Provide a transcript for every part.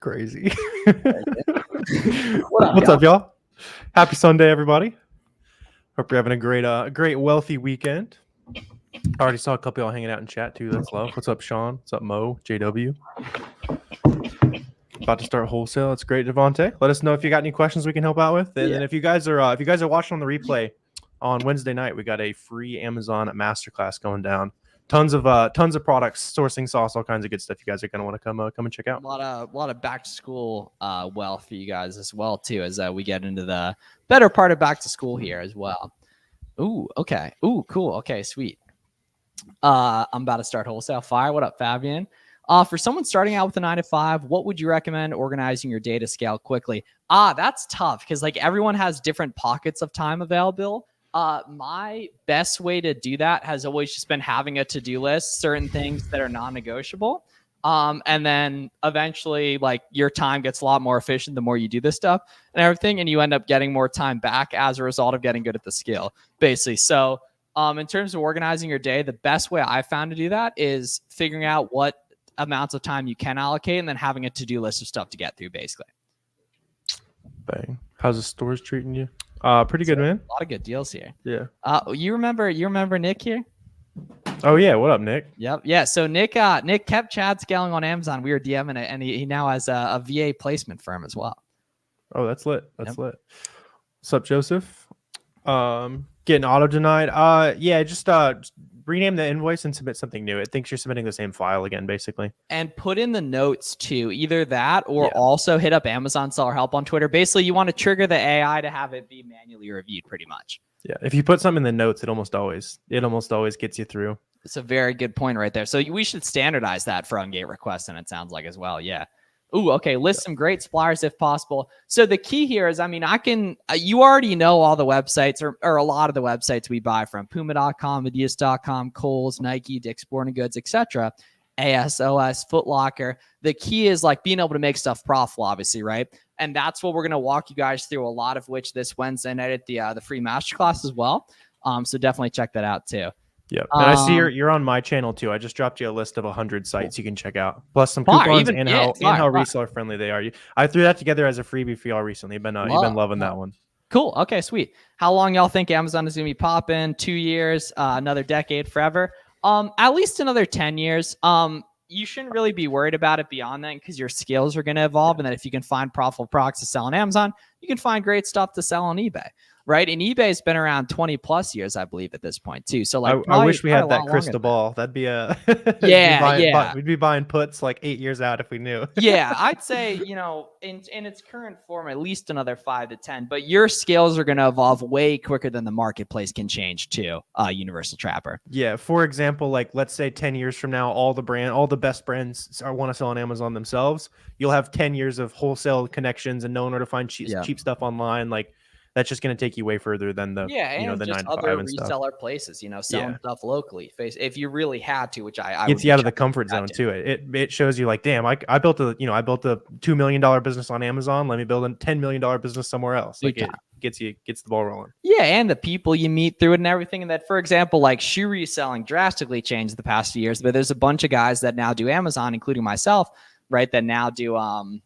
Crazy. What up, What's up, y'all? Happy Sunday, everybody. Hope you're having a great wealthy weekend. I already saw a couple y'all hanging out in chat too. That's love. What's up, Sean? What's up, Mo? JW. About to start wholesale. It's great, Devontae. Let us know if you got any questions we can help out with. And if you guys are watching on the replay on Wednesday night, we got a free Amazon masterclass going down. Tons of products, sourcing sauce, all kinds of good stuff. You guys are gonna want to come and check out. A lot of back to school wealth for you guys as well too, as we get into the better part of back to school here as well. Ooh, okay. Ooh, cool. Okay, sweet. I'm about to start wholesale. Fire. What up, Fabian? For someone starting out with a 9-to-5, what would you recommend organizing your day to scale quickly? That's tough because like everyone has different pockets of time available. My best way to do that has always just been having a to-do list, certain things that are non-negotiable. And then eventually like your time gets a lot more efficient the more you do this stuff and everything. And you end up getting more time back as a result of getting good at the skill, basically. So in terms of organizing your day, the best way I found to do that is figuring out what amounts of time you can allocate and then having a to-do list of stuff to get through, basically. Bang. How's the stores treating you? Pretty good, man. A lot of good deals here. Yeah. You remember Nick here? Oh yeah. What up, Nick? Yep. Yeah. So Nick kept Chad scaling on Amazon. We were DMing it, and he now has a VA placement firm as well. Oh, that's lit. That's lit. What's up, Joseph? Getting auto denied. Yeah, just rename the invoice and submit something new. It thinks you're submitting the same file again, basically. And put in the notes too, either that or also hit up Amazon Seller Help on Twitter. Basically, you want to trigger the AI to have it be manually reviewed, pretty much. Yeah, if you put something in the notes, it almost always gets you through. It's a very good point right there. So we should standardize that for ungate requests, and it sounds like as well. Yeah. Ooh, okay. List some great suppliers if possible. So the key here is, I mean, you already know all the websites or a lot of the websites we buy from: Puma.com, Adidas.com, Kohl's, Nike, Dick's Sporting Goods, etc. ASOS, Foot Locker. The key is like being able to make stuff profitable, obviously, right? And that's what we're going to walk you guys through, a lot of which this Wednesday night at the free masterclass as well. So definitely check that out too. Yeah, and I see you're on my channel too. I just dropped you a list of 100 sites you can check out, plus some coupons and how reseller friendly they are. I threw that together as a freebie for y'all recently. You've been loving that one. Cool. Okay, sweet. How long y'all think Amazon is gonna be popping? 2 years, another decade, forever? At least another 10 years. You shouldn't really be worried about it beyond that because your skills are going to evolve. And then if you can find profitable products to sell on Amazon, you can find great stuff to sell on eBay, right? And eBay's been around 20 plus years, I believe, at this point too. So like, I wish we had that crystal ball. That'd be a we'd be buying puts like 8 years out if we knew. Yeah, I'd say, in its current form, at least another 5 to 10. But your skills are going to evolve way quicker than the marketplace can change to Universal Trapper. Yeah, for example, like let's say 10 years from now, all the best brands want to sell on Amazon themselves. You'll have 10 years of wholesale connections and knowing where to find cheap stuff online. Like that's just going to take you way further than the the 9-to-5 and stuff. Reseller places, selling stuff locally. If you really had to, which I gets you out of the comfort zone too. It shows you like, damn, I built a $2 million business on Amazon. Let me build a $10 million business somewhere else. Like it gets the ball rolling. Yeah, and the people you meet through it and everything. And that, for example, like shoe reselling drastically changed the past few years, but there's a bunch of guys that now do Amazon, including myself, right? That now do Amazon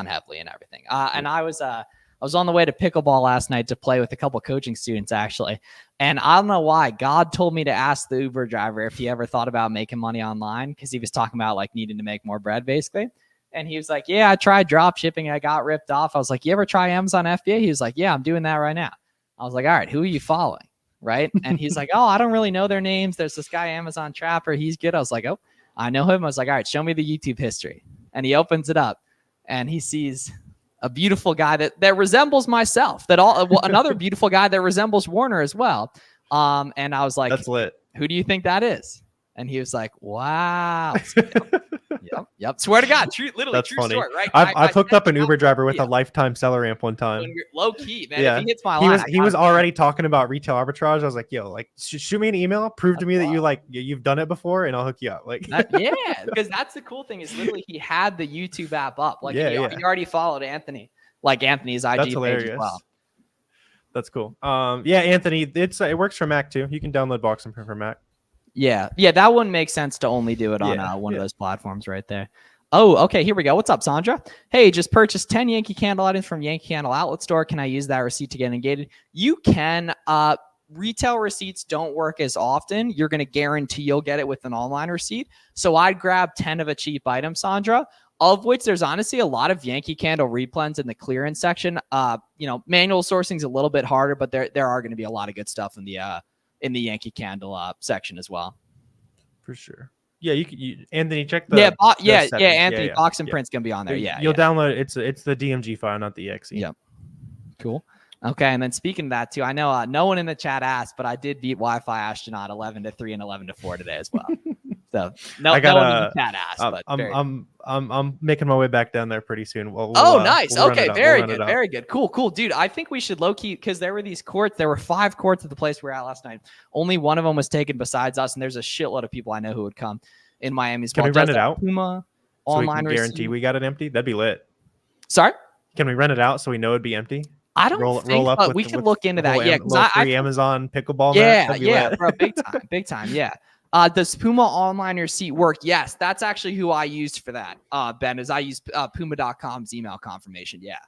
heavily and everything. And I was on the way to pickleball last night to play with a couple coaching students actually. And I don't know why God told me to ask the Uber driver if he ever thought about making money online, because he was talking about like needing to make more bread basically. And he was like, yeah, I tried drop shipping. I got ripped off. I was like, you ever try Amazon FBA? He was like, yeah, I'm doing that right now. I was like, all right, who are you following? Right. And he's like, oh, I don't really know their names. There's this guy, Amazon Trapper. He's good. I was like, oh, I know him. I was like, all right, show me the YouTube history. And he opens it up and he sees a beautiful guy that resembles myself, another beautiful guy that resembles Warner as well. And I was like, that's lit. Who do you think that is? And he was like, wow. Yep. Swear to God. Literally true funny. Story, right? I've hooked up an Uber driver with a lifetime SellerAmp one time. Low key, man. Yeah. If he hits my line, he was already talking about retail arbitrage. I was like, yo, like shoot me an email, prove to me that you've done it before, and I'll hook you up. Like because that's the cool thing is literally he had the YouTube app up. Like he already followed Anthony, like Anthony's IG page as well. That's cool. Yeah, Anthony, it works for Mac too. You can download Box and print for Mac. Yeah, that wouldn't make sense to only do it on one of those platforms right there. Oh, okay, here we go. What's up, Sandra? Hey, just purchased 10 Yankee Candle items from Yankee Candle Outlet Store. Can I use that receipt to get engaged? You can. Retail receipts don't work as often. You're going to guarantee you'll get it with an online receipt. So I'd grab 10 of a cheap item, Sandra, of which there's honestly a lot of Yankee Candle replens in the clearance section. Manual sourcing is a little bit harder, but there are going to be a lot of good stuff in the Yankee Candle section as as for sure. Yeah, you Anthony, check the Anthony, box and print's gonna be on there. You'll download it. It's the DMG file, not the exe. Yep. Cool. Okay, and then speaking of that too, I know no one in the chat asked, but I did beat Wi-Fi Astronaut 11-3 and 11-4 today as well. So no one in the chat asked. But I'm making my way back down there pretty soon. Nice. Okay, very good. Cool, dude. I think we should low key, because there were these courts. There were 5 courts at the place we were at last night. Only one of them was taken besides us, and there's a shitload of people I know who would come in Miami as well. Can we rent it out? Puma so online we can guarantee we got it empty. That'd be lit. Sorry. Can we rent it out so we know it'd be empty? I don't think, but we can look into that. Yeah, because free Amazon pickleball. Yeah, bro, big time. Yeah. Does Puma online receipt work? Yes, that's actually who I used for that. Ben, is I used Puma.com's email confirmation. Yeah.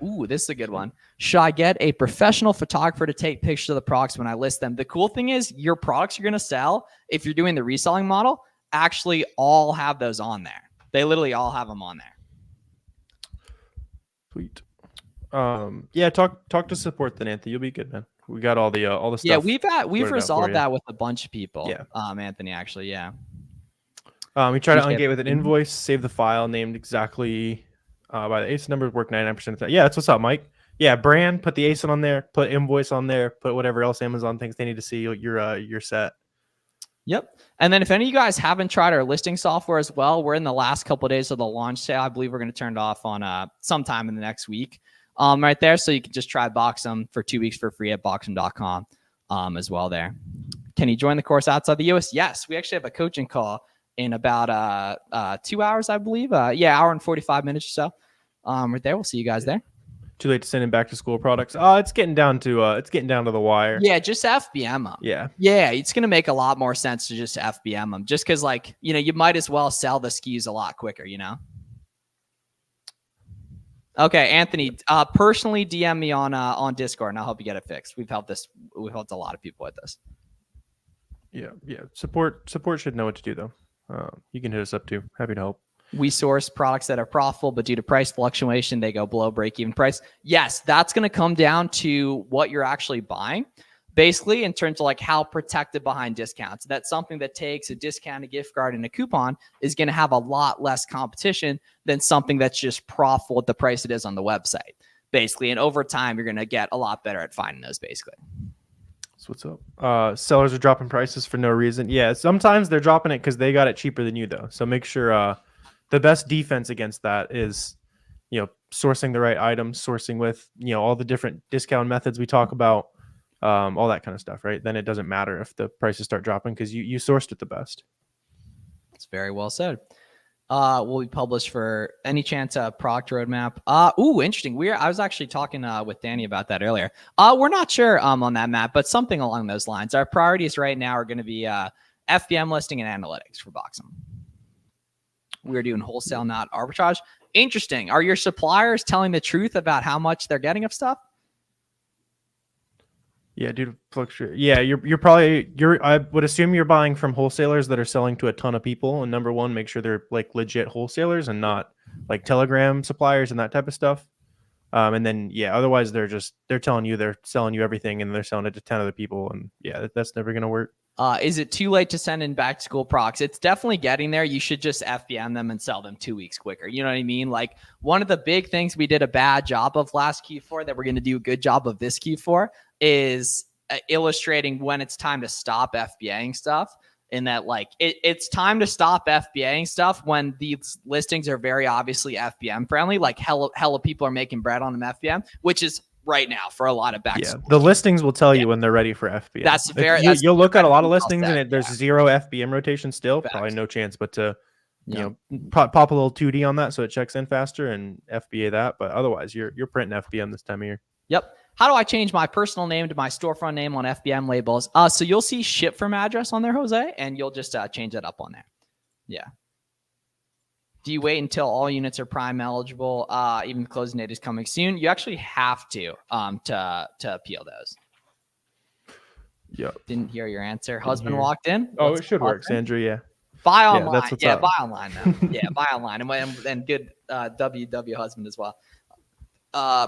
Ooh, this is a good one. Should I get a professional photographer to take pictures of the products when I list them? The cool thing is your products you're going to sell, if you're doing the reselling model, actually all have those on there. They literally all have them on there. Sweet. Yeah, talk to support then, Anthony. You'll be good, man. We got all the stuff. Yeah, we've resolved that with a bunch of people. Yeah. Anthony, actually, yeah. We try to ungate with an invoice, save the file named exactly by the ASIN numbers, work 99% of that. Yeah, that's what's up, Mike. Yeah, brand, put the ASIN on there, put invoice on there, put whatever else Amazon thinks they need to see. You're set. Yep. And then if any of you guys haven't tried our listing software as well, we're in the last couple of days of the launch sale. I believe we're going to turn it off on sometime in the next week right there. So you can just try Boxem for 2 weeks for free at boxem.com as well there. Can you join the course outside the US? Yes. We actually have a coaching call in about 2 hours, I believe. Hour and 45 minutes or so. Right there. We'll see you guys there. Too late to send in back to school products. It's getting down to the wire. Yeah, just FBM them. Yeah, it's gonna make a lot more sense to just FBM them, just because you might as well sell the SKUs a lot quicker. Okay, Anthony, personally DM me on Discord and I'll help you get it fixed. We've helped a lot of people with this. Yeah. Support should know what to do though. You can hit us up too. Happy to help. We source products that are profitable, but due to price fluctuation, they go below break-even price. Yes, that's going to come down to what you're actually buying, basically in terms of how protected behind discounts. That's something that takes a discount, a gift card, and a coupon is going to have a lot less competition than something that's just profitable at the price it is on the website, basically. And over time, you're going to get a lot better at finding those, basically. So what's up? Sellers are dropping prices for no reason. Yeah, sometimes they're dropping it because they got it cheaper than you, though. So make sure... the best defense against that is, sourcing the right items, sourcing with, all the different discount methods we talk about, all that kind of stuff, right? Then it doesn't matter if the prices start dropping because you sourced it the best. That's very well said. Will be published for any chance product roadmap. Interesting. I was actually talking with Danny about that earlier. We're not sure on that map, but something along those lines. Our priorities right now are going to be FBM listing and analytics for Boxem. We're doing wholesale, not arbitrage. Interesting. Are your suppliers telling the truth about how much they're getting of stuff? Yeah, dude, fluctuate. Yeah, I would assume you're buying from wholesalers that are selling to a ton of people. And number one, make sure they're legit wholesalers and not Telegram suppliers and that type of stuff. And then otherwise they're telling you they're selling you everything and they're selling it to 10 other people. And that's never gonna work. Is it too late to send in back to school products? It's definitely getting there. You should just FBM them and sell them 2 weeks quicker. You know what I mean? One of the big things we did a bad job of last Q4 that we're going to do a good job of this Q4 is illustrating when it's time to stop FBAing stuff. In that it's time to stop FBAing stuff when these listings are very obviously FBM friendly. Hella people are making bread on them FBM, which is right now for a lot of back. Yeah, the listings will tell you when they're ready for FBM. You'll look at a lot of listings and there's zero FBM rotation still. Probably no chance, but to pop a little 2D on that so it checks in faster and FBA that. But otherwise, you're printing FBM this time of year. Yep. How do I change my personal name to my storefront name on FBM labels? So you'll see ship from address on there, Jose, and you'll just change that up on there. Yeah. Do you wait until all units are prime eligible? Even the closing date is coming soon. You actually have to appeal those. Yep. Didn't hear your answer. Husband walked in. Oh, it should work, Sandra. Yeah. Buy online. That's what's yeah, up. buy online now. Yeah, buy online. And good WW husband as well.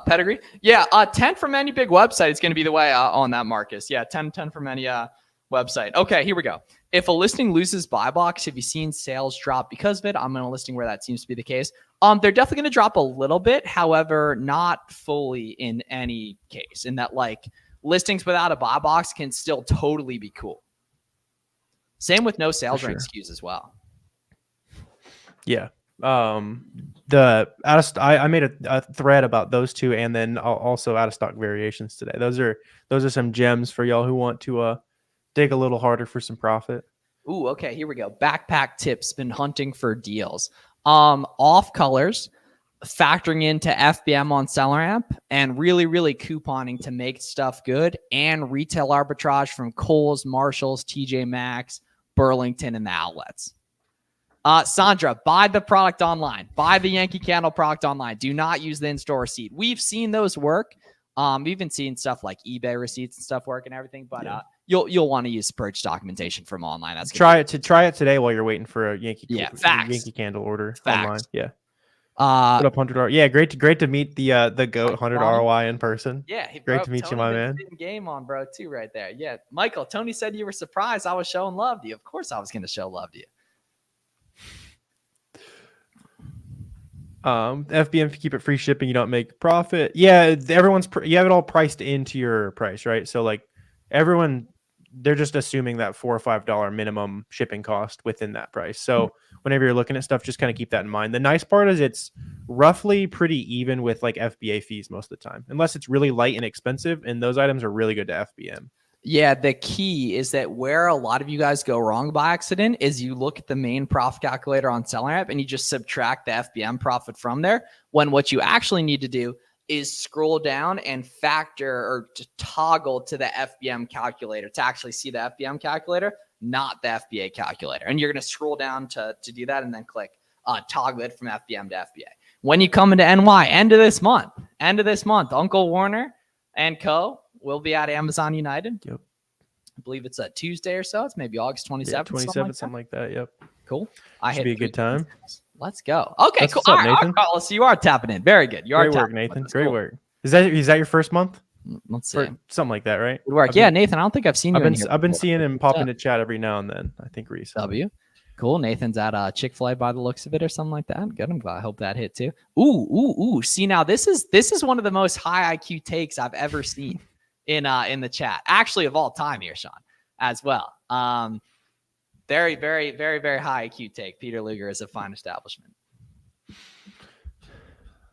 Pedigree. Yeah, 10 from any big website is going to be the way on that, Marcus. Yeah, 10 from any website. Okay, here we go. If a listing loses buy box, have you seen sales drop because of it? I'm in a listing where that seems to be the case. They're definitely going to drop a little bit. However, not fully in any case. In that, like, listings without a buy box can still totally be cool. Same with no sales rank SKUs as well. Yeah. I made a thread about those two, and then also out of stock variations today. Those are some gems for y'all who want to dig a little harder for some profit. Ooh, okay, here we go. Backpack tips. Been hunting for deals. Off colors, factoring into FBM on SellerAmp, and really couponing to make stuff good, and retail arbitrage from Kohl's, Marshalls, TJ Maxx, Burlington, and the outlets. Sandra, buy the product online. Buy the Yankee Candle product online. Do not use the in-store receipt. We've seen those work. We've even seen stuff like eBay receipts and stuff work and everything, but you'll want to use purchase documentation from online. That's try it today while you're waiting for a Yankee facts. Candle order Facts. online. Yeah. Put up $100. Yeah, great to meet the GOAT 100 ROI in person. Yeah, great to meet you, my man. Game on, bro, too, right there. Yeah, Michael. Tony said you were surprised I was showing love to you. Of course, I was going to show love to you. FBM, if you keep it free shipping, you don't make profit. Yeah, you have it all priced into your price, right? So like everyone, they're just assuming that $4 or $5 minimum shipping cost within that price. So whenever you're looking at stuff, just kind of keep that in mind. The nice part is it's roughly pretty even with like FBA fees most of the time, unless it's really light and expensive, and those items are really good to FBM. Yeah, the key is that where a lot of you guys go wrong by accident is you look at the main profit calculator on SellerAmp and you just subtract the FBM profit from there, when what you actually need to do is scroll down and factor or to toggle to the FBM calculator to actually see the FBM calculator, not the FBA calculator. And you're going to scroll down to do that and then click toggle it from FBM to FBA. When you come into NY, end of this month, Uncle Warner and Co. will be at Amazon United. Yep. I believe it's a Tuesday or so. It's maybe August 27th. Yeah, 27th, something like that. Yep. Cool. Should be a good time. Let's go. Okay, That's cool. What's up, all right, Nathan? Carlos, you are tapping in. Very good. You are Great work, tapping in. Nathan. That's Great cool. work. Is that your first month? Let's see. Something like that, right? Good work. Yeah, Nathan, I don't think I've seen you in here I've been before. seeing him pop into chat every now and then, I think recently. Cool. Nathan's at Chick-fil-A by the looks of it or something like that. Good. I'm glad. I hope that hit too. Ooh. See, now this is one of the most high IQ takes I've ever seen in the chat. Actually, of all time here, Sean, as well. Very high IQ take. Peter Luger is a fine establishment.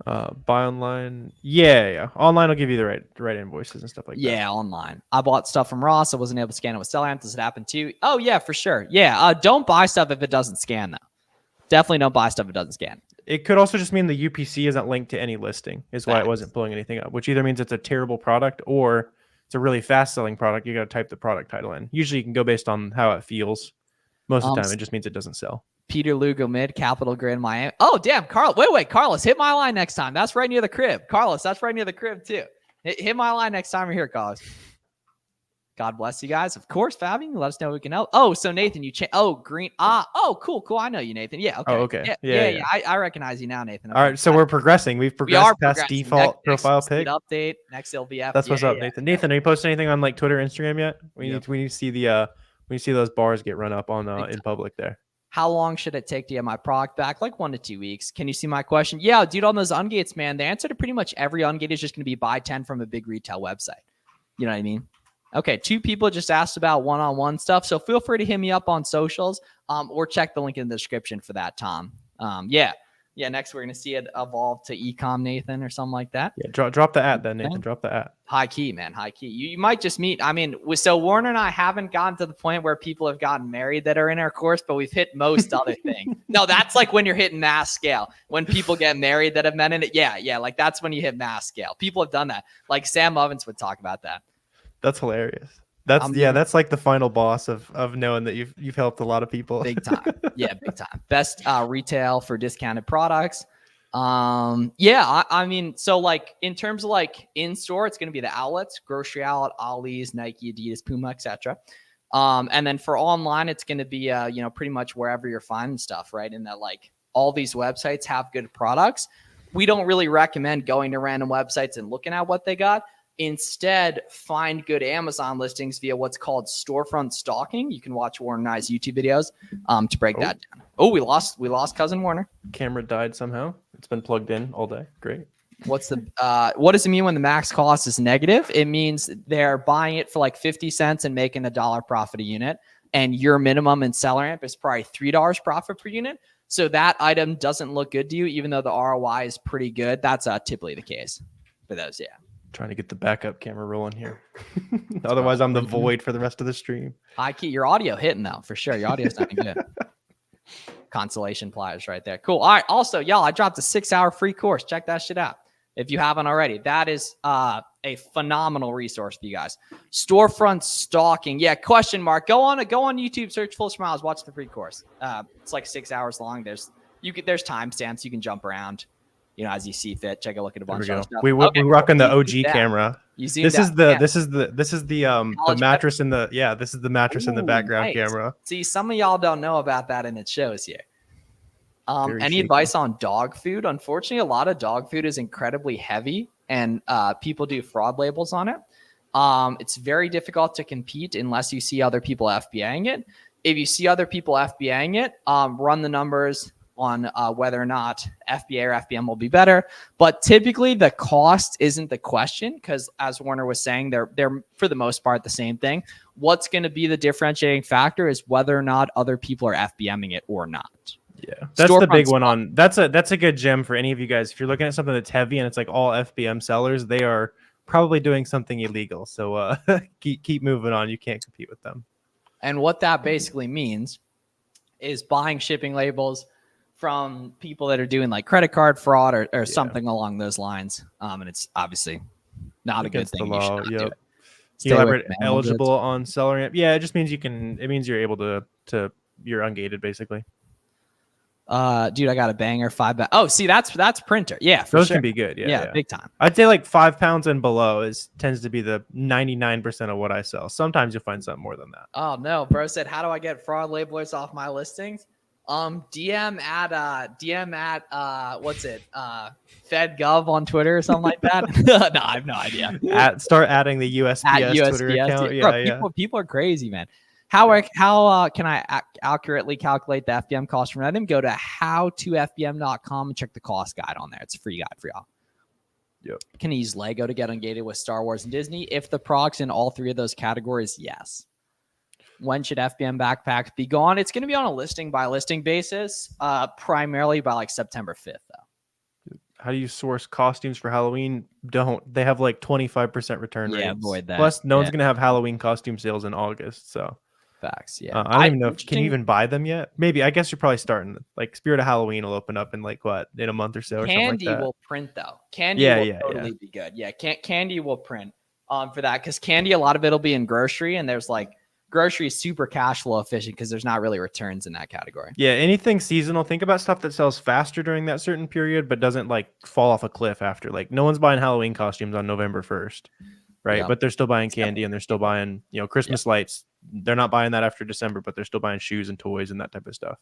Buy online. Yeah. Online will give you the right invoices and stuff like that. Yeah, online. I bought stuff from Ross. I wasn't able to scan it with SellerAmp. Does it happen too? Oh, yeah, for sure. Yeah. Don't buy stuff if it doesn't scan, though. Definitely don't buy stuff if it doesn't scan. It could also just mean the UPC isn't linked to any listing, is why it wasn't pulling anything up, which either means it's a terrible product or it's a really fast selling product. You got to type the product title in. Usually you can go based on how it feels. Most of the time, it just means it doesn't sell. Peter Lugo mid, Capital Grid, Miami. Oh, damn, Carlos. Wait, Carlos, hit my line next time. That's right near the crib. Carlos, that's right near the crib, too. Hit my line next time you're here, Carlos. God bless you guys. Of course, Fabian, let us know we can help. Oh, so Nathan, you change. Oh, green. Oh, cool. I know you, Nathan. Yeah, okay. Oh, okay. Yeah. I recognize you now, Nathan. All right, so we're progressing. We've progressed past default profile pic. Update. Next, it'll be FBA. That's what's up, Nathan. Nathan, are you posting anything on like Twitter, Instagram yet? We need to see we see those bars get run up on in public there. How long should it take to get my product back? Like 1 to 2 weeks. Can you see my question? Yeah, dude, on those ungates, man, the answer to pretty much every ungate is just going to be buy 10 from a big retail website. You know what I mean? Okay, 2 people just asked about one-on-one stuff, so feel free to hit me up on socials or check the link in the description for that, Tom. Yeah, Yeah, next we're gonna see it evolve to ecom Nathan or something like that. Yeah, drop the at then, Nathan. Drop the at. High key, man. High key. You might just meet. I mean, so Warner and I haven't gotten to the point where people have gotten married that are in our course, but we've hit most other things. No, that's like when you're hitting mass scale. When people get married that have met in it. Yeah. Like that's when you hit mass scale. People have done that. Like Sam Ovens would talk about that. That's hilarious. That's like the final boss of knowing that you've helped a lot of people. Big time. Yeah, big time. Best retail for discounted products. I mean, so like in terms of like in store, it's going to be the outlets, grocery outlet, Ollie's, Nike, Adidas, Puma, etc. And then for online, it's going to be pretty much wherever you're finding stuff, right? And that like all these websites have good products. We don't really recommend going to random websites and looking at what they got. Instead, find good Amazon listings via what's called storefront stalking. You can watch Warner and I's YouTube videos to break that down. Oh, we lost cousin Warner. Camera died somehow. It's been plugged in all day. Great. What does it mean when the max cost is negative? It means they're buying it for like 50 cents and making $1 profit a unit, and your minimum in SellerAmp is probably $3 profit per unit. So that item doesn't look good to you, even though the ROI is pretty good. That's typically the case for those. Yeah. Trying to get the backup camera rolling here. Otherwise, I'm the void for the rest of the stream. High key, your audio hitting though, for sure. Your audio's not good. Consolation pliers right there. Cool. All right. Also, y'all, I dropped a 6-hour free course. Check that shit out if you haven't already. That is a phenomenal resource for you guys. Storefront stalking. Yeah. Question mark. Go on YouTube, search Full Smiles, watch the free course. It's like 6 hours long. There's timestamps. You can jump around, as you see fit. Check a look at a bunch of stuff. We're rocking the OG camera. This is the mattress in the this is the mattress in the background camera. See, some of y'all don't know about that, and it shows here. Any advice on dog food? Unfortunately, a lot of dog food is incredibly heavy, and people do fraud labels on it. It's very difficult to compete unless you see other people FBAing it. If you see other people FBAing it, run the numbers on whether or not FBA or FBM will be better. But typically the cost isn't the question, because as Warner was saying, they're for the most part the same thing. What's going to be the differentiating factor is whether or not other people are FBMing it or not. Yeah, that's the big one on. That's a good gem for any of you guys. If you're looking at something that's heavy and it's like all FBM sellers, they are probably doing something illegal. So keep moving on. You can't compete with them. And what that basically means is buying shipping labels from people that are doing like credit card fraud or something along those lines. And it's obviously not a good thing. You should not do it. Elaborate eligible on SellerAmp. Yeah, it just means you're able to you're ungated basically. Dude, I got a banger 5. Oh, see, that's printer. Yeah, for those sure. can be good. Yeah, big time. I'd say like 5 pounds and below tends to be the 99% of what I sell. Sometimes you'll find something more than that. Oh no, bro said, how do I get fraud labelers off my listings? DM at what's it? FedGov on Twitter or something like that. No, I have no idea. Start adding the USPS Twitter account. Bro, people are crazy, man. How can I accurately calculate the FBM cost from Reddit? Go to howtofbm.com and check the cost guide on there. It's a free guide for y'all. Yep. Can you use Lego to get ungated with Star Wars and Disney? If the product's in all 3 of those categories, yes. When should FBM backpacks be gone? It's going to be on a listing by listing basis, primarily by like September 5th, though. How do you source costumes for Halloween? They have like 25% return rates. Yeah, avoid that. Plus, no one's going to have Halloween costume sales in August, so. Facts, yeah. I don't even know can you even buy them yet? Maybe. I guess you're probably starting. Like Spirit of Halloween will open up in like in a month or so. Or Candy something like that. will print though. Candy will totally be good. Yeah, Candy will print for that, because Candy, a lot of it'll be in grocery, and there's like grocery is super cash flow efficient because there's not really returns in that category. Yeah, anything seasonal. Think about stuff that sells faster during that certain period, but doesn't like fall off a cliff after. Like no one's buying Halloween costumes on November 1st. Right. Yeah. But they're still buying candy and they're still buying, Christmas lights. They're not buying that after December, but they're still buying shoes and toys and that type of stuff.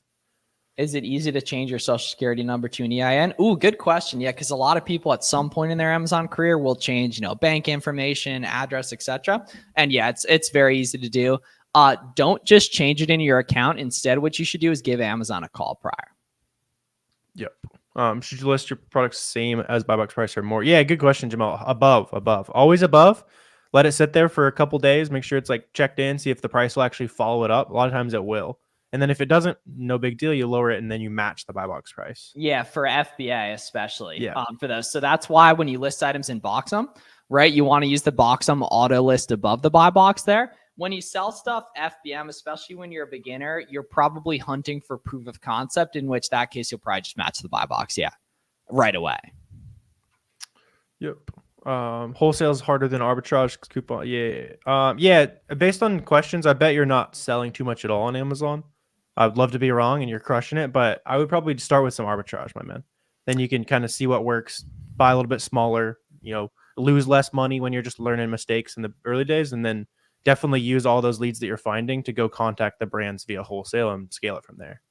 Is it easy to change your social security number to an EIN? Ooh, good question. Yeah, because a lot of people at some point in their Amazon career will change, bank information, address, etc. And yeah, it's very easy to do. Don't just change it in your account. Instead, what you should do is give Amazon a call prior. Yep. Should you list your products same as buy box price or more? Yeah, good question, Jamal. Above, always above. Let it sit there for a couple days. Make sure it's like checked in. See if the price will actually follow it up. A lot of times it will. And then if it doesn't, no big deal. You lower it and then you match the buy box price. Yeah, for FBA especially. Yeah. For those. So that's why when you list items in Boxum, right, you want to use the Boxum auto list above the buy box there. When you sell stuff FBM, especially when you're a beginner, you're probably hunting for proof of concept, in which that case you'll probably just match the buy box. Yeah, right away. Yep. Wholesale is harder than arbitrage coupon. Yeah. Based on questions, I bet you're not selling too much at all on Amazon. I'd love to be wrong and you're crushing it, but I would probably start with some arbitrage, my man. Then you can kind of see what works, buy a little bit smaller, lose less money when you're just learning mistakes in the early days, and then definitely use all those leads that you're finding to go contact the brands via wholesale and scale it from there.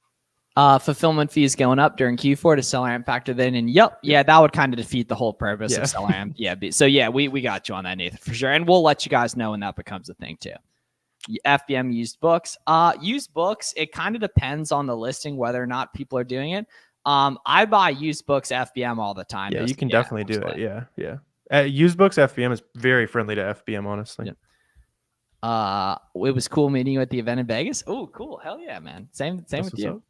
Fulfillment fees going up during Q4 to SellerAmp factor then. And that would kind of defeat the whole purpose of SellerAmp. So we got you on that, Nathan, for sure. And we'll let you guys know when that becomes a thing too. FBM used books. Used books, it kind of depends on the listing whether or not people are doing it. I buy used books FBM all the time. Yeah, you can definitely do it. Yeah. Used books FBM is very friendly to FBM, honestly. Yep. It was cool meeting you at the event in Vegas. Oh, cool. Hell yeah, man. Same with you.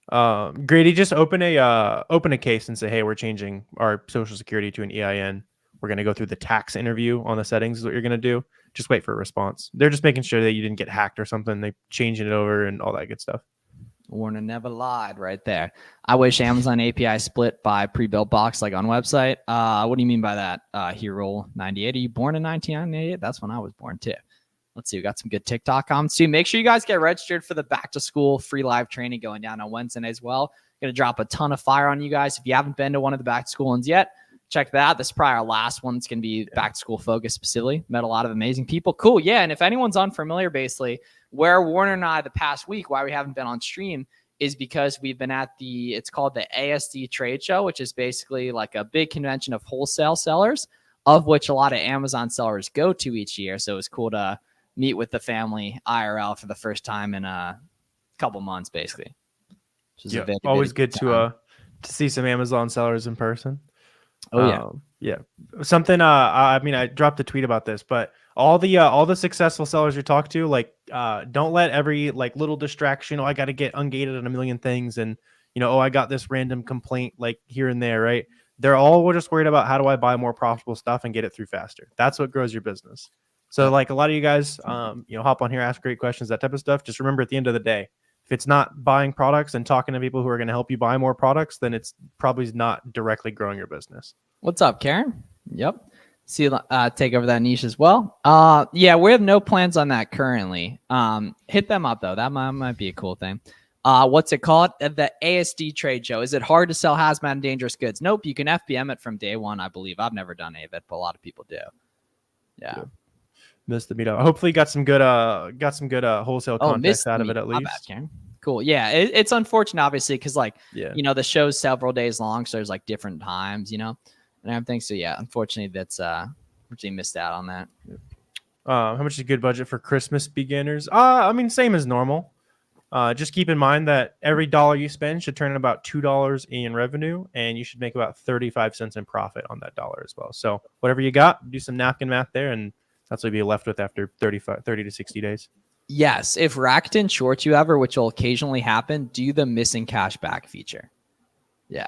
Grady, just open a case and say, hey, we're changing our social security to an EIN. We're going to go through the tax interview on the settings is what you're going to do. Just wait for a response. They're just making sure that you didn't get hacked or something. They changing it over and all that good stuff. Warner never lied right there. I wish Amazon API split by pre-built box like on website. What do you mean by that? Hero 98. Are you born in 1998? That's when I was born too. Let's see. We got some good TikTok comments too. Make sure you guys get registered for the back to school free live training going down on Wednesday as well. Going to drop a ton of fire on you guys. If you haven't been to one of the back to school ones yet, check that out. This is probably our last one. It's going to be back to school focused specifically. Met a lot of amazing people. Cool. Yeah. And if anyone's unfamiliar, basically where Warner and I the past week, why we haven't been on stream is because we've been at it's called the ASD trade show, which is basically like a big convention of wholesale sellers, of which a lot of Amazon sellers go to each year. So it was cool to meet with the family IRL for the first time in a couple months, basically. Always good to see some Amazon sellers in person. Oh yeah. Something. I dropped a tweet about this, but all the successful sellers you talk to, like, don't let every like little distraction. Oh, I got to get ungated on a million things, and I got this random complaint like here and there, right? They're all just worried about how do I buy more profitable stuff and get it through faster. That's what grows your business. So like a lot of you guys, hop on here, ask great questions, that type of stuff. Just remember at the end of the day, if it's not buying products and talking to people who are going to help you buy more products, then it's probably not directly growing your business. What's up, Karen? Yep. See you take over that niche as well. We have no plans on that currently. Hit them up though. That might be a cool thing. What's it called? The ASD trade show. Is it hard to sell hazmat and dangerous goods? Nope. You can FBM it from day one, I believe. I've never done any of it, but a lot of people do. Yeah. Missed the meetup. Hopefully got some good wholesale context out of it at least. Bad, Karen. Cool. Yeah, it's unfortunate obviously because the show's several days long, so there's like different times, and everything. So yeah, unfortunately that's unfortunately missed out on that. How much is a good budget for Christmas beginners? Same as normal. Just keep in mind that every dollar you spend should turn in about $2 in revenue, and you should make about 35 cents in profit on that dollar as well. So whatever you got, do some napkin math there, and that's what you'll be left with after 30 to 60 days. Yes. If Rakuten shorts you ever, which will occasionally happen, do the missing cash back feature. Yeah.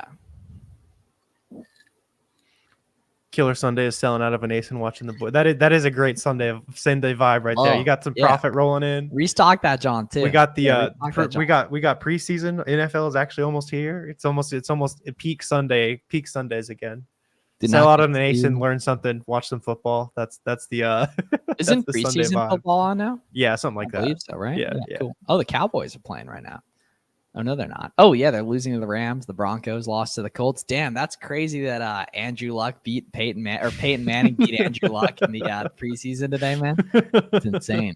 Killer Sunday is selling out of an ace and watching the boy. That is a great Sunday vibe right there. You got some profit rolling in. Restock that, John, too. We got the we got preseason. NFL is actually almost here. It's almost a peak Sundays again. Sell out of an ace and learn something. Watch some football. That's the isn't the preseason football on now? Yeah, something like that. I believe so, right? Yeah. Cool. Oh, the Cowboys are playing right now. Oh no, they're not. Oh yeah, they're losing to the Rams. The Broncos lost to the Colts. Damn, that's crazy that Andrew Luck beat Peyton Manning beat Andrew Luck in the preseason today, man. It's insane.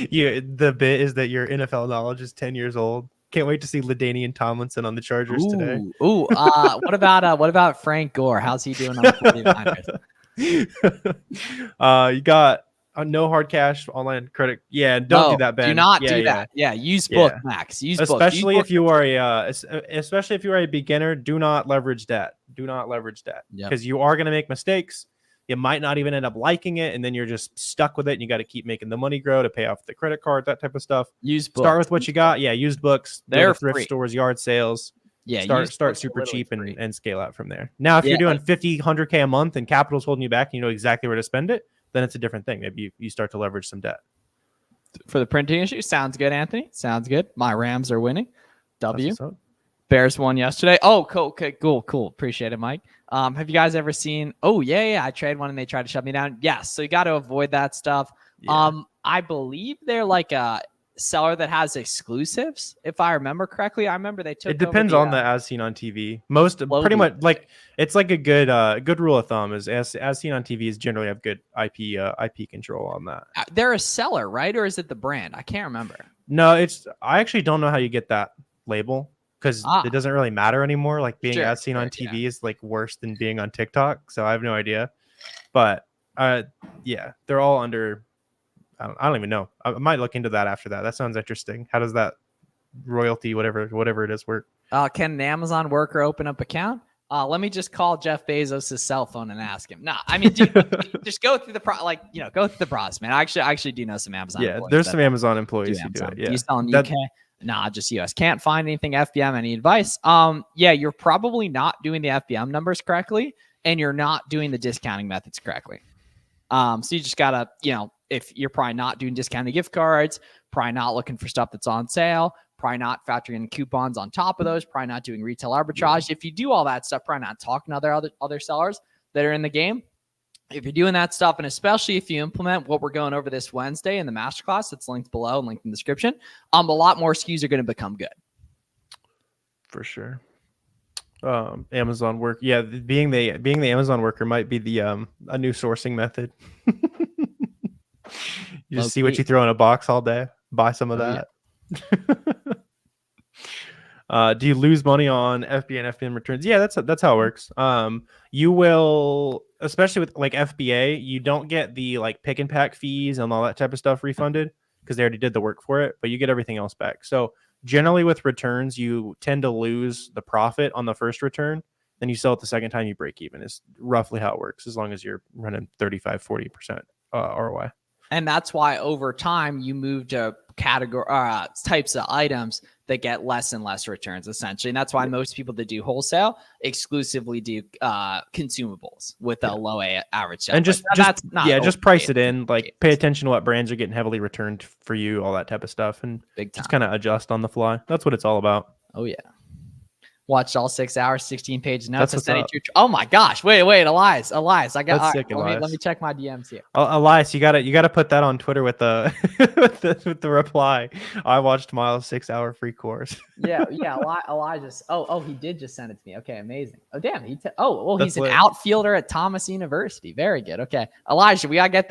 Yeah, the bit is that your NFL knowledge is 10 years old. Can't wait to see LaDainian Tomlinson on the Chargers today. What about Frank Gore? How's he doing on the 49ers? You got no hard cash online credit. Yeah, don't do that, Ben. Do not do that. Yeah, use book, Max. Especially if you are a beginner. Do not leverage debt. Because you are going to make mistakes. You might not even end up liking it, and then you're just stuck with it, and you got to keep making the money grow to pay off the credit card, that type of stuff. Used books. Start with what you got. Yeah, used books. They're thrift free. stores, yard sales. Yeah, start super cheap and scale out from there. Now, if you're doing 50, 100K a month and capital's holding you back and you know exactly where to spend it, then it's a different thing. Maybe you start to leverage some debt. For the printing issue, sounds good, Anthony. Sounds good. My Rams are winning. Bears won yesterday. Oh, cool. Okay, cool. Appreciate it, Mike. Have you guys ever seen? Oh, yeah. I traded one and they tried to shut me down. Yes. So you got to avoid that stuff. Yeah. I believe they're like a seller that has exclusives, if I remember correctly. I remember they took. It depends on the as seen on TV. Most pretty much like it's like a good rule of thumb is as seen on TV is generally have good IP control on that. They're a seller, right? Or is it the brand? I can't remember. No, I actually don't know how you get that label because it doesn't really matter anymore. Like being as seen on TV is like worse than being on TikTok. So I have no idea. But yeah, they're all under. I don't even know. I might look into that after that. That sounds interesting. How does that royalty, whatever it is, work? Can an Amazon worker open up account? Let me just call Jeff Bezos' cell phone and ask him. No, I mean, just go through the go through the process, man. I actually do know some Amazon. Yeah, there's some Amazon employees who do it. Yeah, you sell in UK? Nah, just US. Can't find anything FBM. Any advice? Yeah, you're probably not doing the FBM numbers correctly, and you're not doing the discounting methods correctly. So you just gotta, if you're probably not doing discounted gift cards, probably not looking for stuff that's on sale, probably not factoring in coupons on top of those, probably not doing retail arbitrage. If you do all that stuff, probably not talking to other sellers that are in the game. If you're doing that stuff, and especially if you implement what we're going over this Wednesday in the masterclass, that's linked below and linked in the description, a lot more SKUs are going to become good. For sure. Amazon work. Yeah, being the Amazon worker might be the a new sourcing method. You just see what you throw in a box all day. Buy some of that. Yeah. Do you lose money on FBA and FBM returns? Yeah, that's how it works. You will, especially with like FBA, you don't get the like pick and pack fees and all that type of stuff refunded because they already did the work for it, but you get everything else back. So generally with returns, you tend to lose the profit on the first return. Then you sell it the second time, you break even. Is roughly how it works as long as you're running 35-40% ROI. And that's why over time you move to category types of items that get less and less returns, essentially. And that's why most people that do wholesale exclusively do consumables with a low average sale. And just price it in. Like pay attention to what brands are getting heavily returned for you, all that type of stuff, and just kind of adjust on the fly. That's what it's all about. Oh yeah. Watched all 6 hours, 16 page notes. Oh my gosh! Wait, Elias! I got. Sick, Elias. Let me check my DMs here. Elias, you gotta put that on Twitter with the with the reply. I watched Miles' 6 hour free course. yeah. Elijah. Oh, he did just send it to me. Okay, amazing. Oh damn. He's an outfielder at Thomas University. Very good. Okay, Elijah, we gotta get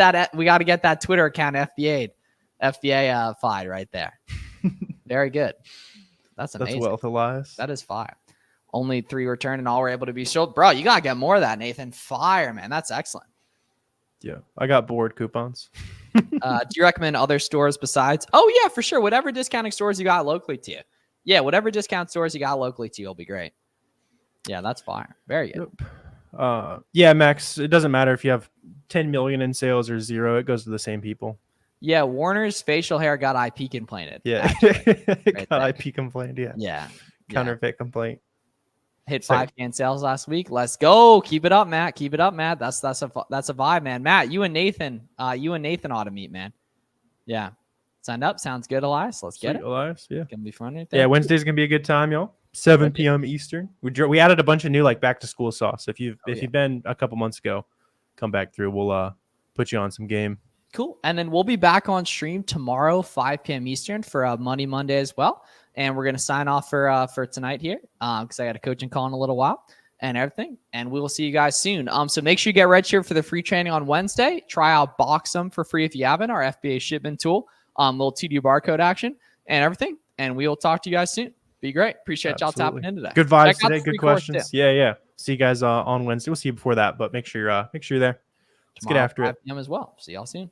that Twitter account FBA fied right there. Very good. That's amazing. That's wealth, Elias. That is fire. Only 3 return and all were able to be sold. Bro, you got to get more of that, Nathan. Fire, man. That's excellent. Yeah. I got board coupons. Do you recommend other stores besides? Oh, yeah, for sure. Whatever discounting stores you got locally to you. Yeah, whatever discount stores you got locally to you will be great. Yeah, that's fire. Very good. Yep. Yeah, Max, it doesn't matter if you have 10 million in sales or 0. It goes to the same people. Yeah, Warner's facial hair got IP complained. Yeah. It got IP complained, yeah. Yeah. Counterfeit complaint. Hit 5K in sales last week. Let's go. Keep it up, Matt. Keep it up, Matt. That's a vibe, man. Matt, you and Nathan ought to meet, man. Yeah. Signed up. Sounds good, Elias. Let's get it. Elias, yeah. Gonna be fun right there. Yeah, Wednesday's gonna be a good time, y'all. 7 p.m. Eastern. We added a bunch of new like back to school sauce. If you've been a couple months ago, come back through. We'll put you on some game. Cool. And then we'll be back on stream tomorrow, 5 p.m. Eastern for Money Monday as well. And we're going to sign off for tonight here because I got a coaching call in a little while and everything. And we will see you guys soon. So make sure you get registered for the free training on Wednesday. Try out Boxem for free if you haven't, our FBA shipment tool, little 2D barcode action and everything. And we will talk to you guys soon. Be great. Appreciate y'all tapping in today. Good vibes today. Good questions. Yeah. See you guys on Wednesday. We'll see you before that, but make sure you're there. Let's get after it. 5 p.m. as well. See y'all soon.